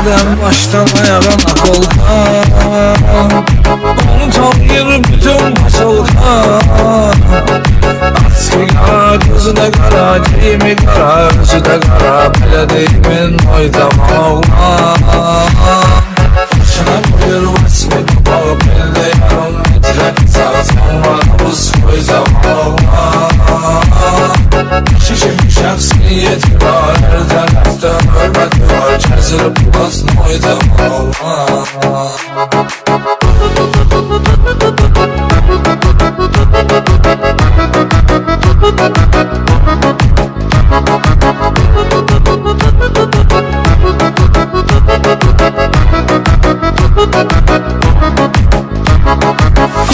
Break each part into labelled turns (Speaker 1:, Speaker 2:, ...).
Speaker 1: Neden başlamayalım akolkan? Unutamıyorum bütün başalkan. Aslında gözüne kara, giyimi kara, özü de kara. Belediyemin oydama olmaz. Başına koyur vasmi baba, belde yarım metre. Sağsan var, buz koyzama olmaz. Şişim şahsiyeti var, her taraftan hürmeti var. Çözülüp basın oydama olmaz.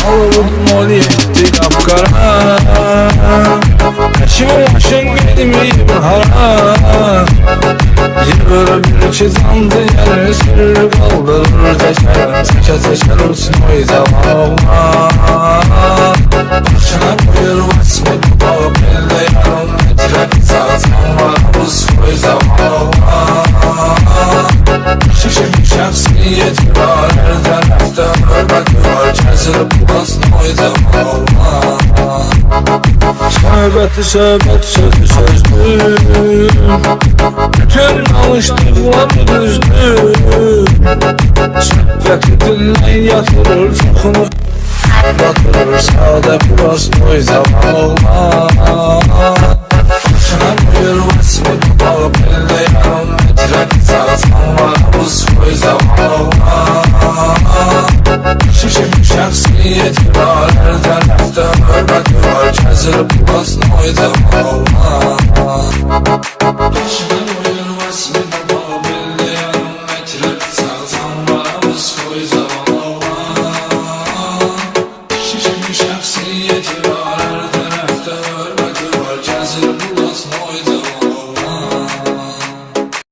Speaker 1: Ağladım o niyeti kapkara. Peşime başın benim haram. Yılları bir çizandı yarı sürü kaldırır teşer. Seçer seçer olsun o yüzden olmaz. Başına koyur vasmi baba, belde yarım metre. Sağsan var, buz o yüzden olmaz. Şişim şahsiyeti var, her taraftan hürmeti var. Çözülüp basın o yüzden olmaz. Söhbəti söhbət, sözü sözdür. Bütün alışdıqları düzdür. Söhbəti dinlən yatırır, çoxunu batırır. Sadə biraz noyzama olmaz. Başına koyur vasmi baba, belde yarım metre. Sağsan var, buz koyzama olmaz. Şişim şahsiyeti var, her taraftan hürmeti var. Çözülüp basın oydama olmaz.